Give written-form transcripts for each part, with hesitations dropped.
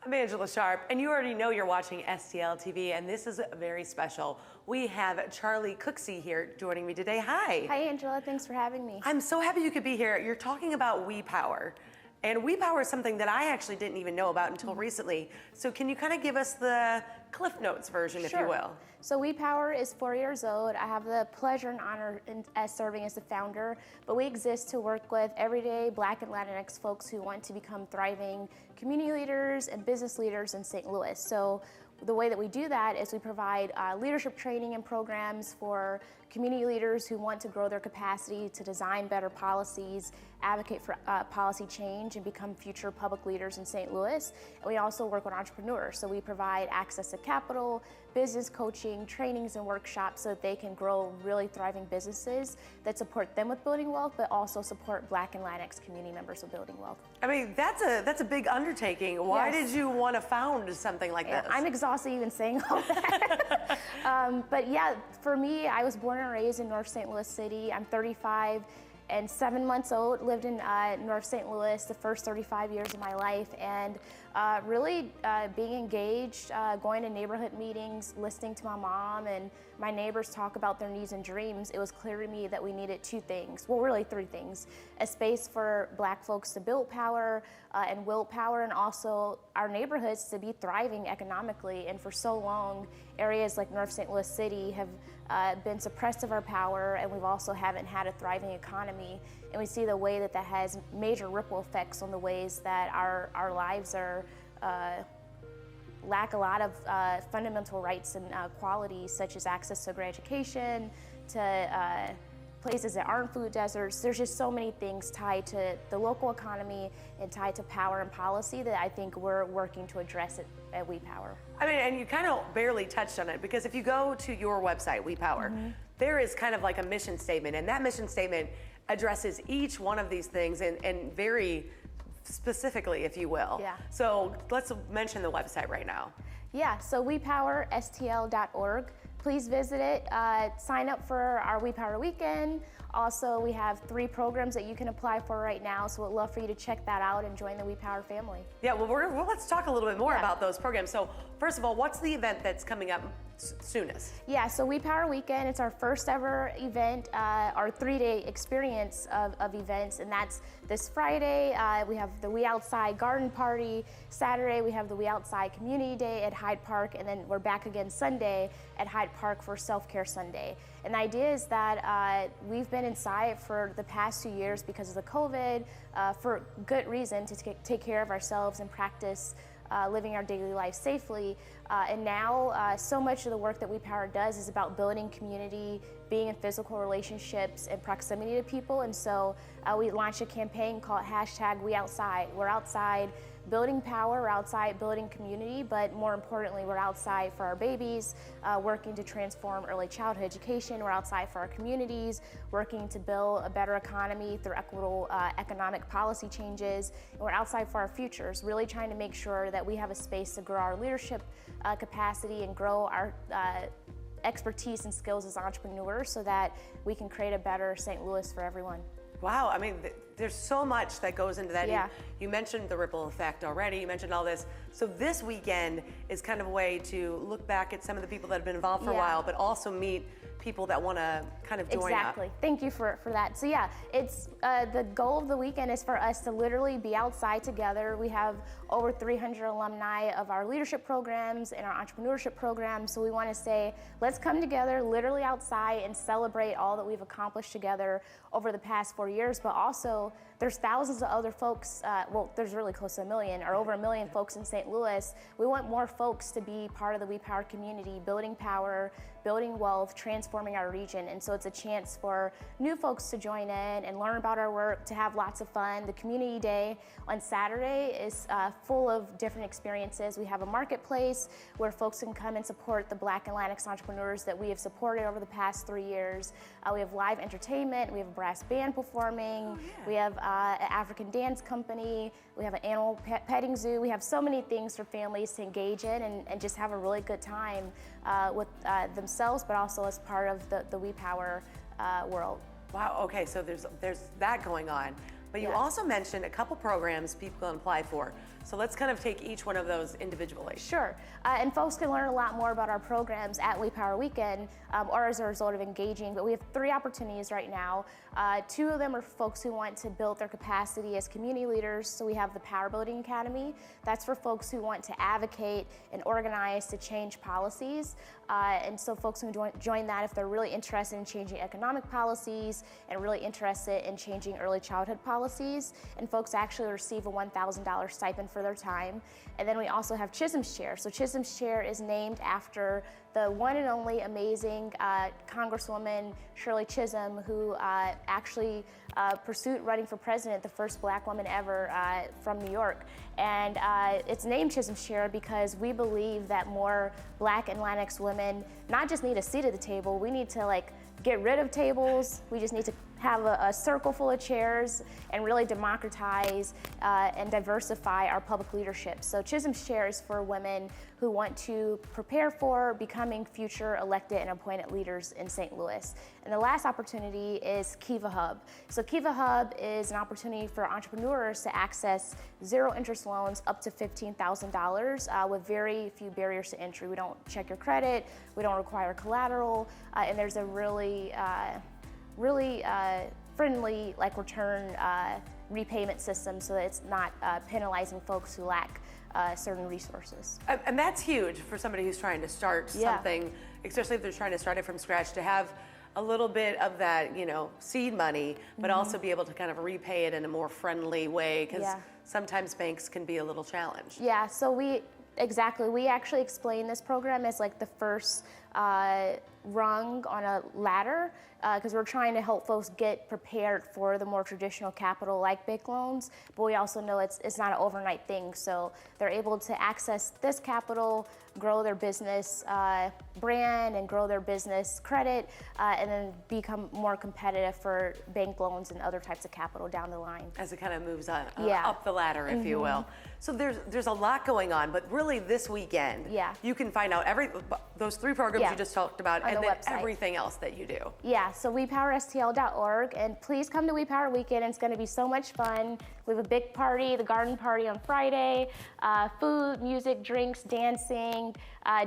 I'm Angela Sharp, and you already know you're watching STL TV, and this is very special. We have Charlie Cooksey here joining me today. Hi. Hi, Angela. Thanks for having me. I'm so happy you could be here. You're talking about WEPOWER, and WEPOWER is something that I actually didn't even know about until recently. So can you kind of give us the Cliff Notes version, if you will? So WEPOWER is 4 years old. I have the pleasure and honor as serving as the founder, but we exist to work with everyday Black and Latinx folks who want to become thriving community leaders and business leaders in St. Louis. So the way that we do that is we provide leadership training and programs for community leaders who want to grow their capacity to design better policies, advocate for policy change, and become future public leaders in St. Louis. And we also work with entrepreneurs. So we provide access to capital, business coaching, trainings, and workshops so that they can grow really thriving businesses that support them with building wealth, but also support Black and Latinx community members with building wealth. I mean, that's a big undertaking. Why did you want to found something like this? I'm exhausted even saying all that. But yeah, for me, I was born and raised in North St. Louis City. I'm 35 and 7 months old, lived in North St. Louis the first 35 years of my life, and really being engaged, going to neighborhood meetings, listening to my mom and my neighbors talk about their needs and dreams. It was clear to me that we needed two things, well, really three things: a space for Black folks to build power and will power, and also our neighborhoods to be thriving economically. And for so long, areas like North St. Louis City have been suppressed of our power, and we've also haven't had a thriving economy. And we see the way that that has major ripple effects on the ways that our lives are lack a lot of fundamental rights and qualities, such as access to great education, to places that aren't food deserts. There's just so many things tied to the local economy and tied to power and policy that I think we're working to address at WEPOWER. I mean, and you kind of barely touched on it, because if you go to your website, WEPOWER, there is kind of like a mission statement, and that mission statement addresses each one of these things and very specifically, if you will. Yeah. So let's mention the website right now. Yeah, so WePowerSTL.org. Please visit it. Sign up for our WEPOWER Weekend. Also, we have 3 programs that you can apply for right now, so we'd love for you to check that out and join the WEPOWER family. Yeah, well, let's talk a little bit more about those programs. So first of all, what's the event that's coming up soonest? Yeah, so WEPOWER Weekend, it's our first ever event, our 3-day experience of events, and that's this Friday. We have the We Outside Garden Party. Saturday, we have the We Outside Community Day at Hyde Park, and then we're back again Sunday at Hyde Park for Self-Care Sunday. And the idea is that we've been inside for the past 2 years because of the COVID, for good reason, to take care of ourselves and practice living our daily life safely. And now so much of the work that WEPOWER does is about building community, being in physical relationships and proximity to people. And so we launched a campaign called #WeOutside. We're outside building power, we're outside building community, but more importantly, we're outside for our babies, working to transform early childhood education. We're outside for our communities, working to build a better economy through equitable economic policy changes. And we're outside for our futures, really trying to make sure that we have a space to grow our leadership capacity and grow our expertise and skills as entrepreneurs so that we can create a better St. Louis for everyone. Wow, I mean, there's so much that goes into that. Yeah. You mentioned the ripple effect already, you mentioned all this. So this weekend is kind of a way to look back at some of the people that have been involved for a while, but also meet people that want to kind of join up. Thank you for that. So yeah, it's the goal of the weekend is for us to literally be outside together. We have over 300 alumni of our leadership programs and our entrepreneurship programs. So we want to say, let's come together literally outside and celebrate all that we've accomplished together over the past 4 years. But also, there's thousands of other folks, well, there's really close to 1 million, or over 1 million folks in St. Louis. We want more folks to be part of the WePower community, building power, building wealth, transforming our region. And so it's a chance for new folks to join in and learn about our work, to have lots of fun. The community day on Saturday is full of different experiences. We have a marketplace where folks can come and support the Black and Latinx entrepreneurs that we have supported over the past 3 years. We have live entertainment, we have a brass band performing, we have an African dance company, we have an animal petting zoo. We have so many things for families to engage in and just have a really good time with themselves, but also as part of the WePower world. Wow, okay, so there's that going on. but you Yeah. also mentioned a couple programs people can apply for. So let's kind of take each one of those individually. Sure, and folks can learn a lot more about our programs at WEPOWER Weekend or as a result of engaging, but we have 3 opportunities right now. 2 of them are folks who want to build their capacity as community leaders, so we have the Power Building Academy. That's for folks who want to advocate and organize to change policies, and so folks can join that if they're really interested in changing economic policies and really interested in changing early childhood policies, and folks actually receive a $1,000 stipend for their time. And then we also have Chisholm's Chair. So Chisholm's Chair is named after the one and only amazing Congresswoman Shirley Chisholm, who actually pursued running for president, the first Black woman ever from New York. And it's named Chisholm's Chair because we believe that more Black and Latinx women not just need a seat at the table, we need to get rid of tables. We just need to have a circle full of chairs and really democratize and diversify our public leadership. So Chisholm's Chair is for women who want to prepare for becoming future elected and appointed leaders in St. Louis. And the last opportunity is Kiva Hub. So Kiva Hub is an opportunity for entrepreneurs to access zero interest loans up to $15,000 with very few barriers to entry. We don't check your credit, we don't require collateral, and there's a really friendly return repayment system so that it's not penalizing folks who lack certain resources. And that's huge for somebody who's trying to start something, especially if they're trying to start it from scratch, to have a little bit of that, seed money, but also be able to kind of repay it in a more friendly way, because sometimes banks can be a little challenged. Yeah, so we actually explain this program as the first rung on a ladder, because we're trying to help folks get prepared for the more traditional capital like bank loans, but we also know it's not an overnight thing, so they're able to access this capital, grow their business brand and grow their business credit, and then become more competitive for bank loans and other types of capital down the line. As it kind of moves on, up the ladder, if you will. So there's a lot going on, but really this weekend, you can find out those 3 programs you just talked about, and then everything else that you do. Yeah, so WePowerSTL.org, and please come to WePower Weekend. It's going to be so much fun. We have a big party, the garden party on Friday, food, music, drinks, dancing,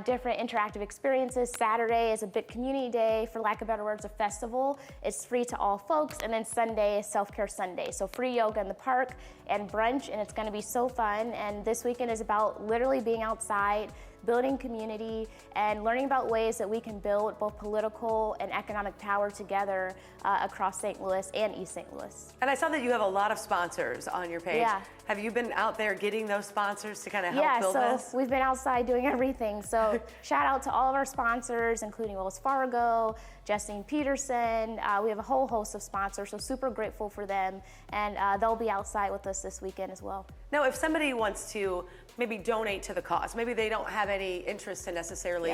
different interactive experiences. Saturday is a big community day, for lack of better words, a festival. It's free to all folks, and then Sunday is Self-Care Sunday. So free yoga in the park and brunch, and it's going to be so fun. And this weekend is about literally being outside, building community, and learning about ways that we can build both political and economic power together across St. Louis and East St. Louis. And I saw that you have a lot of sponsors on your page. Yeah. Have you been out there getting those sponsors to kind of help build this? We've been outside doing everything. So shout out to all of our sponsors, including Wells Fargo, Justine Peterson. We have a whole host of sponsors, so super grateful for them. And they'll be outside with us this weekend as well. Now, if somebody wants to maybe donate to the cause, maybe they don't have any interest to necessarily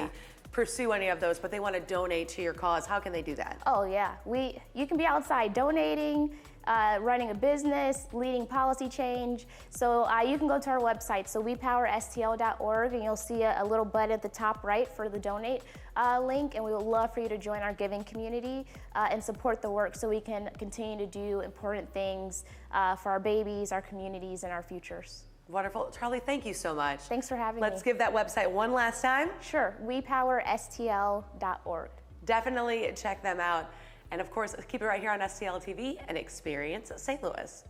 pursue any of those, but they want to donate to your cause, how can they do that? Oh yeah, you can be outside donating, running a business, leading policy change. So you can go to our website, so WePowerSTL.org, and you'll see a little button at the top right for the donate link, and we would love for you to join our giving community and support the work so we can continue to do important things for our babies, our communities, and our futures. Wonderful. Charlie, thank you so much. Thanks for having me. Let's give that website one last time. Sure, WePowerSTL.org. Definitely check them out. And of course, keep it right here on STL TV and experience St. Louis.